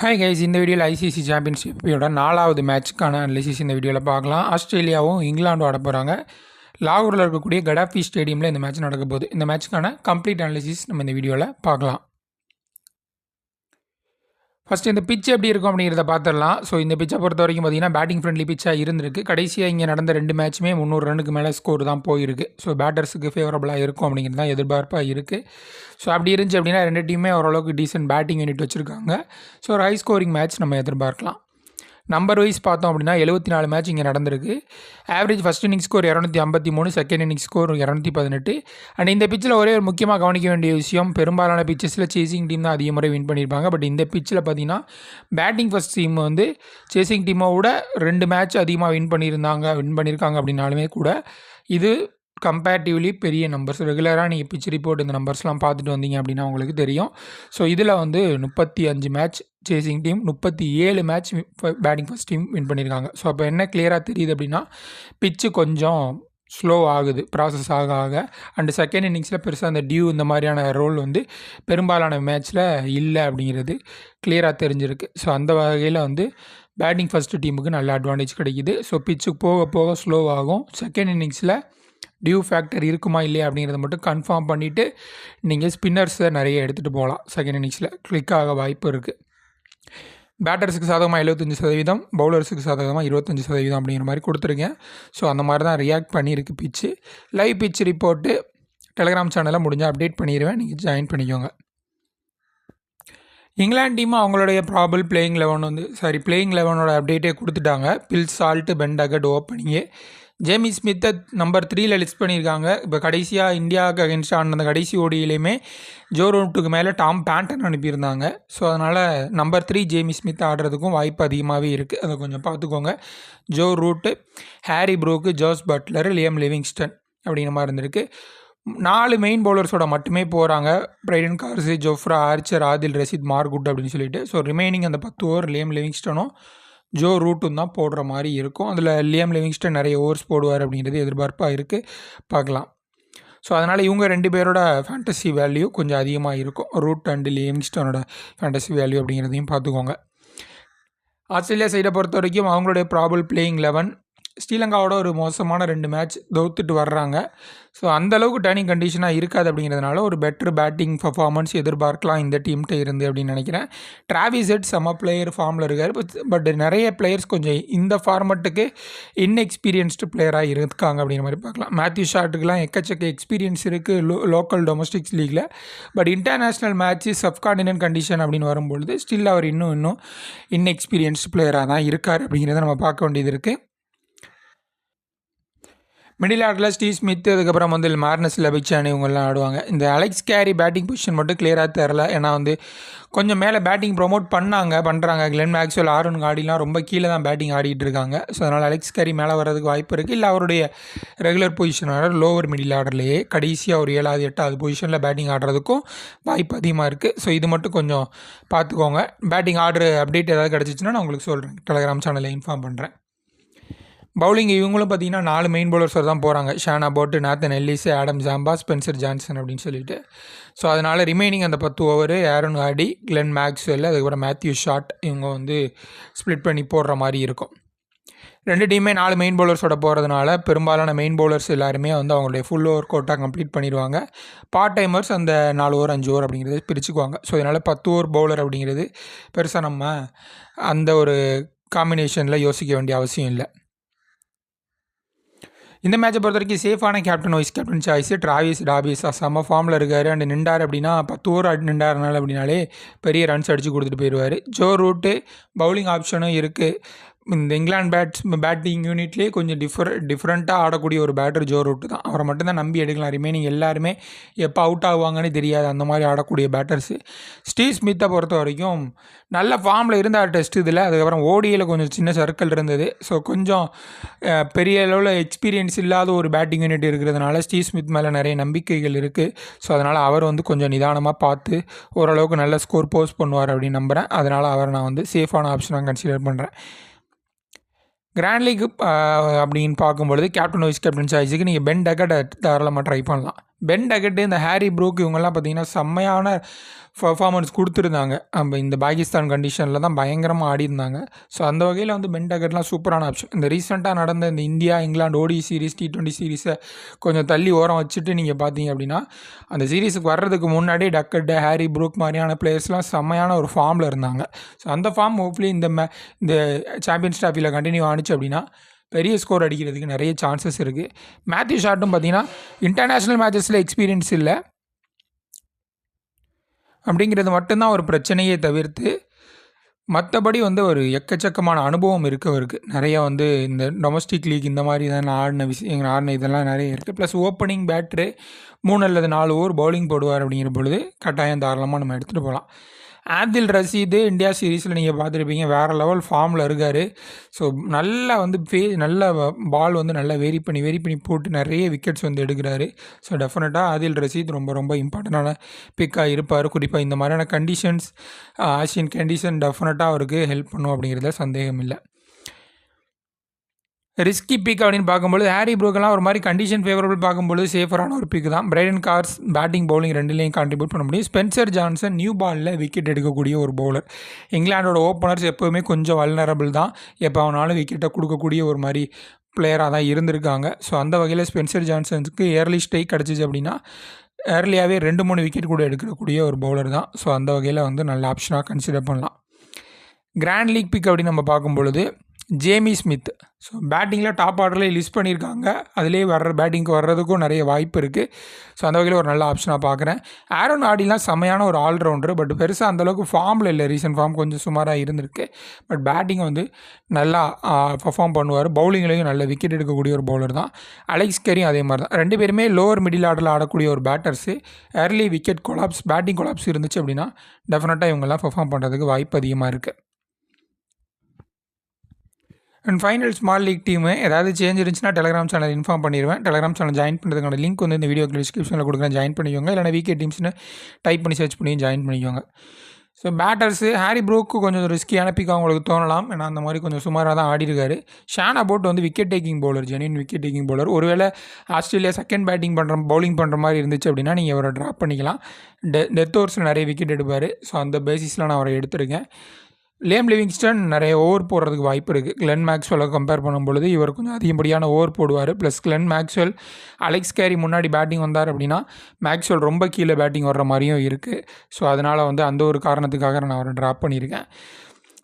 Hi guys, இந்த வீடியோவில் ICC சாம்பியன்ஷிப்போட 4வது மேட்ச்சுக்கான அனாலிசிஸ் இந்த வீடியோவில் பார்க்கலாம். ஆஸ்திரேலியாவும் இங்கிலாண்டும் ஆட போகிறாங்க. லாகூரில் இருக்கக்கூடிய கடாஃபி ஸ்டேடியமில் இந்த மேட்ச் நடக்க போகுது. இந்த மேட்ச்சுக்கான கம்ப்ளீட் அனாலிசிஸ் நம்ம இந்த வீடியோவில் பார்க்கலாம். ஃபஸ்ட்டு இந்த பிச் எப்படி இருக்கும் அப்படிங்கிறத பார்த்துடலாம். ஸோ இந்த பிச்சை பொறுத்த வரைக்கும் பார்த்தீங்கன்னா பேட்டிங் ஃப்ரெண்ட்லி பிச்சாக இருந்திருக்கு. கடைசியாக இங்கே நடந்த 2 மேட்ச்சுமே 300 ரன்னுக்கு மேலே ஸ்கோர் தான் போயிருக்கு. ஸோ பேட்டர்ஸுக்கு ஃபேவரபுளாக இருக்கும் அப்படிங்கிறது தான் எதிர்பார்ப்பாக இருக்குது. ஸோ அப்படி இருந்துச்சு அப்படின்னா 2 டீமே ஓரளவுக்கு டீசென்ட் பேட்டிங் யூனிட் வச்சுருக்காங்க. ஸோ ஒரு ஹை ஸ்கோரிங் மேட்ச் நம்ம எதிர்பார்க்கலாம். நம்பர் வைஸ் பார்த்தோம் அப்படின்னா 74 மேட்ச் இங்கே நடந்திருக்கு. Average first innings score 253, second innings score 218. And இந்த பிச்சில் ஒரே ஒரு முக்கியமாக கவனிக்க வேண்டிய விஷயம், பெரும்பாலான பிச்சஸில் சேசிங் டீம் தான் அதிக முறை வின் பண்ணியிருப்பாங்க. பட் இந்த பிச்சில் பார்த்தீங்கன்னா பேட்டிங் ஃபஸ்ட் டீம் வந்து சேசிங் டீமை விட 2 மேட்ச் அதிகமாக வின் பண்ணியிருக்காங்க அப்படின்னாலுமே கூட இது கம்பேரிட்டிவ்லி பெரிய நம்பர்ஸ். ரெகுலராக நீங்கள் பிச் ரிப்போர்ட் இந்த நம்பர்ஸ்லாம் பார்த்துட்டு வந்தீங்க அப்படின்னா உங்களுக்கு தெரியும். ஸோ இதில் வந்து 35 match chasing team, 37 match batting first team win பண்ணியிருக்காங்க. ஸோ அப்போ என்ன கிளியராக தெரியுது அப்படின்னா பிச்சு கொஞ்சம் ஸ்லோ ஆகுது ப்ராசஸ் ஆக. அண்டு செகண்ட் இன்னிங்ஸில் பெருசாக அந்த டியூ இந்த மாதிரியான ரோல் வந்து பெரும்பாலான மேட்ச்சில் இல்லை அப்படிங்கிறது கிளியராக தெரிஞ்சிருக்கு. ஸோ அந்த வகையில் வந்து பேட்டிங் ஃபஸ்ட்டு டீமுக்கு நல்ல அட்வான்டேஜ் கிடைக்கிது. ஸோ பிச்சு போக போக ஸ்லோ ஆகும். செகண்ட் இன்னிங்ஸில் டியூ ஃபேக்டர் இருக்குமா இல்லையா அப்படிங்கிறத மட்டும் கன்ஃபார்ம் பண்ணிவிட்டு நீங்கள் ஸ்பின்னர்ஸை நிறைய எடுத்துகிட்டு போகலாம். செகண்ட் இன்னிங்ஸில் கிளிக் ஆக வாய்ப்பு இருக்குது. பேட்டர்ஸுக்கு சாதகமாக 75%, பவுலர்ஸுக்கு சாதகமாக 25% அப்படிங்கிற மாதிரி கொடுத்துருக்கேன். ஸோ அந்த மாதிரி தான் ரியாக்ட் பண்ணியிருக்கு பிச்சு. லைவ் பிச் ரிப்போர்ட்டு டெலகிராம் சேனலில் முடிஞ்சால் அப்டேட் பண்ணிடுவேன், நீங்கள் ஜாயின் பண்ணிக்கோங்க. இங்கிலாந்து டீம் அவங்களுடைய ப்ராபல் பிளேயிங் 11ஓட அப்டேட்டே கொடுத்துட்டாங்க. Phil Salt, Ben Duckett opening. Jamie ஸ்மித்தை நம்பர் 3ல் லிஸ்ட் பண்ணியிருக்காங்க. இப்போ கடைசியாக இந்தியாவுக்கு அகென்ஸ்ட் ஆன கடைசி ஓடியிலையுமே ஜோ ரூட்டுக்கு மேலே டாம் பேண்டன் அனுப்பியிருந்தாங்க. ஸோ அதனால் நம்பர் 3 ஜேமி ஸ்மித் ஆடுறதுக்கும் வாய்ப்பு அதிகமாகவே இருக்குது. அதை கொஞ்சம் பார்த்துக்கோங்க. Joe Root, Harry Brook, Jos Buttler, Liam Livingstone அப்படிங்கிற மாதிரி இருந்திருக்கு. 4 மெயின் பவுலர்ஸோட மட்டுமே போகிறாங்க. Brydon Carse, Jofra Archer, Adil Rashid, Mark Wood அப்படின்னு சொல்லிட்டு. ஸோ ரிமைனிங் அந்த 10 ஓவர் லியம் லிவிங்ஸ்டனும் ஜோ ரூட்டும் தான் போடுற மாதிரி இருக்கும். அதில் லியம் லிவிங்ஸ்டன் நிறைய ஓவர்ஸ் போடுவார் அப்படிங்கிறது எதிர்பார்ப்பாக இருக்குது, பார்க்கலாம். ஸோ அதனால் இவங்க 2 பேரோட ஃபேண்டசி வேல்யூ கொஞ்சம் அதிகமாக இருக்கும். ரூட் அண்டு லிவிங்ஸ்டனோட ஃபேண்டசி வேல்யூ அப்படிங்கிறதையும் பார்த்துக்கோங்க. ஆஸ்திரேலியா சைடை பொறுத்த வரைக்கும் அவங்களுடைய ப்ராபல் பிளேயிங் 11 ஸ்ரீலங்காவோட ஒரு மோசமான 2 மேட்ச் தோத்துட்டு வர்றாங்க. ஸோ அந்தளவுக்கு டர்னிங் கண்டிஷனாக இருக்காது அப்படிங்கிறதுனால ஒரு பெட்டர் பேட்டிங் பர்ஃபார்மன்ஸ் எதிர்பார்க்கலாம் இந்த டீம்கிட்ட இருந்து அப்படின்னு நினைக்கிறேன். டிராவிஸ் ஹெட் செம்ம பிளேயர் ஃபார்மில் இருக்கார். பட் நிறைய பிளேயர்ஸ் கொஞ்சம் இந்த ஃபார்மெட்டுக்கு இன்எக்ஸ்பீரியன்ஸ்டு பிளேயராக இருக்காங்க அப்படிங்கிற மாதிரி பார்க்கலாம். மேத்யூ ஷாட்டுக்கெலாம் எக்கச்சக்க எக்ஸ்பீரியன்ஸ் இருக்குது லோக்கல் டொமஸ்டிக்ஸ் லீக்கில். But international match subcontinent condition அப்படின்னு வரும்பொழுது ஸ்டில் அவர் இன்னும் இன்எக்ஸ்பீரியன்ஸ்டு பிளேயராக தான் இருக்கார் அப்படிங்கிறத நம்ம பார்க்க வேண்டியது இருக்குது. மிடில் ஆர்டரில் ஸ்டீவ் ஸ்மித், அதுக்கப்புறம் வந்து மார்னஸ், லபிச்சான் இவங்கெல்லாம் ஆடுவாங்க. இந்த அலெக்ஸ் கேரி பேட்டிங் பொசிஷன் மட்டும் கிளியராக தெரில. ஏன்னா வந்து கொஞ்சம் மேலே பேட்டிங் ப்ரொமோட் பண்ணுறாங்க. கிளென் மேக்ஸ்வெல், ஆரோன் கார்டிலாம் ரொம்ப கீழே தான் பேட்டிங் ஆடிட்டு இருக்காங்க. ஸோ அதனால் அலெக்ஸ் கேரி மேலே வர்றதுக்கு வாய்ப்பு இருக்குது. இல்லை அவருடைய ரெகுலர் பொசிஷனான லோவர் மிடில் ஆர்டர்லேயே கடைசியாக ஒரு 7வது 8வது பொசிஷனில் பேட்டிங் ஆடுறதுக்கும் வாய்ப்பு அதிகமாக இருக்குது. ஸோ இது மட்டும் கொஞ்சம் பார்த்துக்கோங்க. பேட்டிங் ஆர்டர் அப்டேட் ஏதாவது கிடச்சிச்சின்னா நான் உங்களுக்கு சொல்கிறேன், டெலகிராம் சேனலில் இன்ஃபார்ம் பண்ணுறேன். பவுலிங் இவங்களும் பார்த்தீங்கன்னா 4 மெயின் பவுலர்ஸ் தான் போகிறாங்க. Sean Abbott, Nathan Ellis, Adam Zampa, Spencer Johnson அப்படின்னு சொல்லிட்டு. ஸோ அதனால் ரிமைனிங் அந்த 10 over Aaron Hardie, Glenn Maxwell, அதுக்கப்புறம் மேத்யூ ஷாட் இவங்க வந்து ஸ்ப்ளிட் பண்ணி போடுற மாதிரி இருக்கும். 2 டீமே 4 மெயின் பவுலர்ஸோட போகிறதுனால பெரும்பாலான மெயின் பவுலர்ஸ் எல்லாருமே வந்து அவங்களுடைய ஃபுல் ஓவர் கோட்டாக கம்ப்ளீட் பண்ணிடுவாங்க. பார்ட் டைமர்ஸ் அந்த 4 ஓவர் 5 ஓவர் அப்படிங்கிறது பிரிச்சுக்குவாங்க. ஸோ இதனால் 10 ஓவர் பவுலர் அப்படிங்கிறது பெருசாக நம்ம அந்த ஒரு காம்பினேஷனில் யோசிக்க வேண்டிய அவசியம் இல்லை. இந்த மேட்சை பொறுத்த வரைக்கும் சேஃபான captain vice captain choice Travis டாபிஸா செம்ம ஃபார்மில் இருக்கார். அண்ட் நின்றார் அப்படின்னா 10 ஓவர் நின்றாருனால அப்படின்னாலே பெரிய ரன்ஸ் அடித்து கொடுத்துட்டு போயிடுவார். ஜோ ரூட்டு பவுலிங் ஆப்ஷனும் இருக்குது. இந்த இங்கிலாந்து பேட்டிங் யூனிட்லேயே கொஞ்சம் டிஃப்ரெண்ட்டாக ஆடக்கூடிய ஒரு பேட்டர் ஜோ ரூட்டு தான். அவரை மட்டும்தான் நம்பி எடுக்கலாம். ரிமைனிங் எல்லாருமே எப்போ அவுட் ஆகுவாங்கன்னு தெரியாது, அந்த மாதிரி ஆடக்கூடிய பேட்டர்ஸு. ஸ்டீவ் ஸ்மித்தை பொறுத்த வரைக்கும் நல்ல ஃபார்மில் இருந்தார் டெஸ்ட் இதில். அதுக்கப்புறம் ஓடியில் கொஞ்சம் சின்ன சர்க்கிள் இருந்தது. ஸோ கொஞ்சம் பெரிய அளவில் எக்ஸ்பீரியன்ஸ் இல்லாத ஒரு பேட்டிங் யூனிட் இருக்கிறதுனால ஸ்டீவ் ஸ்மித் மேலே நிறைய நம்பிக்கைகள் இருக்குது. ஸோ அதனால் அவர் வந்து கொஞ்சம் நிதானமாக பார்த்து ஓரளவுக்கு நல்ல ஸ்கோர் போஸ்ட் பண்ணுவார் அப்படின்னு நம்புகிறேன். அதனால் அவரை நான் வந்து சேஃபான ஆப்ஷனாக கன்சிடர் பண்ணுறேன். கிராண்ட் லீக் அப்படின்னு பார்க்கும்பொழுது கேப்டன் வைஸ் கேப்டன் சாய்ஸுக்கு நீங்கள் பென் டகட்டை தாராளமாக ட்ரை பண்ணலாம். பென் டகட்டு, இந்த ஹாரி ப்ரூக் இவங்கெல்லாம் பார்த்தீங்கன்னா செம்மையான பர்ஃபார்மன்ஸ் கொடுத்துருந்தாங்க. இந்த பாகிஸ்தான் கண்டிஷனில் தான் பயங்கரமாக ஆடிருந்தாங்க. ஸோ அந்த வகையில் வந்து பென் டக்கெட்லாம் சூப்பரான ஆப்ஷன். இந்த ரீசெண்டாக நடந்த இந்த இந்தியா இங்கிலாந்து ஓடி சீரிஸ் T20 சீரிஸை கொஞ்சம் தள்ளி ஓரம் வச்சுட்டு நீங்கள் பார்த்தீங்க அப்படின்னா அந்த சீரீஸுக்கு வர்றதுக்கு முன்னாடி டக்கெட், ஹாரி ப்ரூக் மாதிரியான பிளேயர்ஸ்லாம் செம்மையான ஒரு ஃபார்மில் இருந்தாங்க. ஸோ அந்த ஃபார்ம் ஹோப்ஃபுல்லி இந்த சாம்பியன்ஸ் டிராஃபியில் கண்டினியூ ஆனிச்சு அப்படின்னா பெரிய ஸ்கோர் அடிக்கிறதுக்கு நிறைய சான்சஸ் இருக்குது. மேத்யூ ஷாட்டும் பார்த்தீங்கன்னா இன்டர்நேஷ்னல் மேட்சஸில் எக்ஸ்பீரியன்ஸ் இல்லை அப்படிங்கிறது மட்டும்தான் ஒரு பிரச்சனையே தவிர்த்து மற்றபடி வந்து ஒரு எக்கச்சக்கமான அனுபவம் இருக்குது அவருக்கு. நிறைய வந்து இந்த டொமஸ்டிக் லீக் இந்த மாதிரி தான் ஆடின இதெல்லாம் நிறைய இருக்குது. ப்ளஸ் ஓப்பனிங் பேட்ரு 3 அல்லது 4 ஓவர் பவுலிங் போடுவார் அப்படிங்கிற பொழுது கட்டாயம் தாராளமாக நம்ம எடுத்துகிட்டு போகலாம். ஆதில் ரஷீது இந்தியா சீரீஸில் நீங்கள் பார்த்துருப்பீங்க, வேறு லெவல் ஃபார்மில் இருக்கார். ஸோ நல்லா வந்து நல்ல பால் வந்து நல்லா வெரி பண்ணி போட்டு நிறைய விக்கெட்ஸ் வந்து எடுக்கிறாரு. ஸோ டெஃபினட்டாக ஆதில் ரஷீத் ரொம்ப ரொம்ப இம்பார்ட்டண்டான பிக்காக இருப்பார். குறிப்பாக இந்த மாதிரியான கண்டிஷன்ஸ், ஆசியன் கண்டிஷன் டெஃபினட்டாக அவருக்கு ஹெல்ப் பண்ணும் அப்படிங்கிறதுல சந்தேகம் இல்லை. ரிஸ்கி பிக் அப்படின்னு பார்க்கும்போது ஹாரி ப்ரூக்கெல்லாம் ஒரு மாதிரி கண்டிஷன் ஃபேவரபிள் பார்க்கும்போது சேஃபரான ஒரு பிக் தான். பிரைடன் கார்ஸ் பேட்டிங் பவுலிங் ரெண்டுலேயும் கான்ட்ரிபியூட் பண்ண முடியும். ஸ்பென்சர் ஜான்சன் நியூ பாலில் விக்கெட் எடுக்கக்கூடிய ஒரு பவுலர். இங்கிலாண்டோட ஓப்பனர்ஸ் எப்போவுமே கொஞ்சம் வல்னரபிள் தான், எப்போ அவனாலும் விக்கெட்டை கொடுக்கக்கூடிய ஒரு மாதிரி பிளேயராக தான் இருந்திருக்காங்க. ஸோ அந்த வகையில் ஸ்பென்சர் ஜான்சனுக்கு ஏர்லி ஸ்ட்ரைக் கிடச்சிச்சு அப்படின்னா ஏர்லியாகவே 2-3 விக்கெட் கூட எடுக்கக்கூடிய ஒரு பவுலர் தான். ஸோ அந்த வகையில் வந்து நல்ல ஆப்ஷனாக கன்சிடர் பண்ணலாம். கிராண்ட் லீக் பிக் அப்படின்னு நம்ம பார்க்கும்பொழுது ஜேமி ஸ்மித். ஸோ பேட்டிங்கில் டாப் ஆர்டரில் லிஸ்ட் பண்ணியிருக்காங்க. அதிலே பேட்டிங்க்கு வர்றதுக்கும் நிறைய வாய்ப்பு இருக்குது. ஸோ அந்த வகையில் ஒரு நல்ல ஆப்ஷனாக பார்க்குறேன். ஆரோன் ஆடிலாம் செம்மையான ஒரு ஆல்ரவுண்டர், பட் பெருசாக அந்தளவுக்கு ஃபார்மில் இல்லை. ரீசன்ட் ஃபார்ம் கொஞ்சம் சுமாராக இருந்திருக்கு. பட் பேட்டிங் வந்து நல்லா பர்ஃபார்ம் பண்ணுவார். பவுலிங்லேயும் நல்ல விக்கெட் எடுக்கக்கூடிய ஒரு பவுலர் தான். அலெக்ஸ் கேரியும் அதே மாதிரி தான். 2 பேருமே லோவர் மிடில் ஆர்டரில் ஆடக்கூடிய ஒரு batters. Early wicket collapse, batting collapse இருந்துச்சு அப்படின்னா டெஃபினட்டாக இவங்கெல்லாம் பர்ஃபார்ம் பண்ணுறதுக்கு வாய்ப்பு அதிகமாக இருக்குது. And final small league team ஏதாவது சேஞ்ச் இருந்துச்சுன்னா டெலிகிராம் சேனல் இன்ஃபார்ம் பண்ணிடுவேன். டெலிகிராம் சேனல் ஜாயின் பண்ணுறதுக்கான லிங்க் வந்து இந்த வீடியோக்கு டிஸ்கிரிப்ஷனில் கொடுக்குறேன், ஜாயின் பண்ணிக்கோங்க. இல்லைனா வீக்கே டீம்ஸ்னு டைப் பண்ணி சர்ச் பண்ணி ஜாயின் பண்ணிக்கோங்க. ஸோ பேட்டர்ஸு ஹாரி ப்ரூக்கு கொஞ்சம் ரிஸ்கியான பிக் அவங்களுக்கு தோணலாம், ஏன்னா அந்த மாதிரி கொஞ்சம் சுமாராக தான் ஆடிருக்காரு. ஷான் அபோட் வந்து wicket taking bowler, genuine wicket taking bowler. ஒருவேளை ஆஸ்திரேலியா செகண்ட் பவுலிங் பண்ணுற மாதிரி இருந்துச்சு அப்படின்னா நீங்கள் அவரை ட்ராப் பண்ணிக்கலாம். டெத் ஓவர்ஸில் நிறைய விக்கெட் எடுப்பார். ஸோ அந்த பேசிஸில் நான் அவரை எடுத்திருக்கேன். லியம் லிவிங்ஸ்டன் நிறைய ஓவர் போடுறதுக்கு வாய்ப்பு இருக்குது. கிளென் மேக்ஸ்வெல்லை கம்பேர் பண்ணும்பொழுது இவர் கொஞ்சம் அதிகப்படியான ஓவர் போடுவார். Plus Glenn Maxwell, Alex Carey முன்னாடி பேட்டிங் வந்தார் அப்படின்னா மேக்ஸ்வெல் ரொம்ப கீழே பேட்டிங் வர்ற மாதிரியும் இருக்குது. ஸோ அதனால் வந்து அந்த ஒரு காரணத்துக்காக நான் அவரை ட்ராப் பண்ணியிருக்கேன்.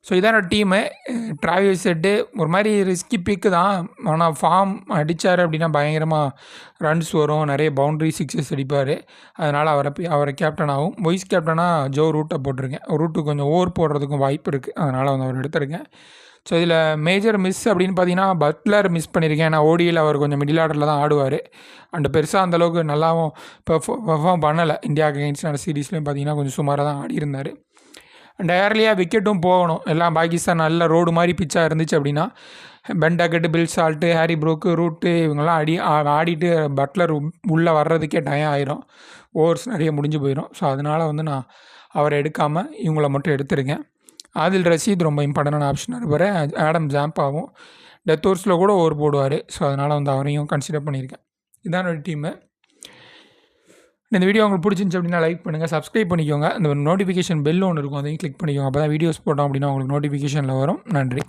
ஸோ இதான டீமு. டிராவிஸ் ஹெட்டு ஒரு மாதிரி ரிஸ்கி பிக்கு தான், ஆனால் ஃபார்ம் அடித்தார் அப்படின்னா பயங்கரமாக ரன்ஸ் வரும், நிறைய பவுண்ட்ரி சிக்ஸஸ் அடிப்பார். அதனால் அவரை கேப்டனாகவும் வைஸ் கேப்டனாக ஜோ ரூட்டை போட்டிருக்கேன். ரூட்டு கொஞ்சம் ஓவர் போடுறதுக்கும் வாய்ப்பு இருக்குது, அதனால் வந்து அவர் எடுத்திருக்கேன். ஸோ இதில் மேஜர் மிஸ் அப்படின்னு பார்த்தீங்கன்னா பட்லர் மிஸ் பண்ணியிருக்கேன். ஏன்னா ஓடியில் அவர் கொஞ்சம் மிடில் ஆர்டரில் தான் ஆடுவார். அண்ட் பெருசாக அந்தளவுக்கு நல்லாவும் பெர்ஃபார்ம் பண்ணலை. இந்தியாவுக்கு அகெயின்ஸ்டான சீரீஸ்லேயும் பார்த்தீங்கன்னா கொஞ்சம் சுமாராக தான் ஆடியிருந்தார். அண்ட் ஏர்லியாக விக்கெட்டும் போகணும். எல்லாம் பாகிஸ்தான் நல்ல ரோடு மாதிரி பிச்சாக இருந்துச்சு அப்படின்னா Ben Duckett, Phil Salt, Harry Brook, Root இவங்கெல்லாம் ஆடிட்டு பட்லர் உள்ளே வர்றதுக்கே டயம் ஆயிரும், ஓவர்ஸ் நிறைய முடிஞ்சு போயிடும். ஸோ அதனால் வந்து நான் அவரை எடுக்காமல் இவங்கள மட்டும் எடுத்துருக்கேன். ஆதில் ரஷீத் ரொம்ப இம்பார்ட்டண்டான ஆப்ஷனாக இருப்பார். ஆடம் ஜாம்பாவும் டெத் ஓவர்ஸில் கூட ஓவர் போடுவார். ஸோ அதனால் வந்து அவரையும் கன்சிடர் பண்ணியிருக்கேன். இதான் ஒரு டீமு. இந்த வீடியோ உங்களுக்கு பிடிச்சிருந்துச்சு அப்படின்னா லைக் பண்ணுங்கள், சப்ஸ்கிரைப் பண்ணிக்கோங்க. இந்த நோட்டிஃபிகேஷன் பெல் ஒன்று இருக்கும், அதையும் கிளிக் பண்ணிக்கோங்க. அப்போ தான் வீடியோஸ் போட்டோம் அப்படின்னா உங்களுக்கு நோட்டிஃபிகேஷனில் வரும். நன்றி.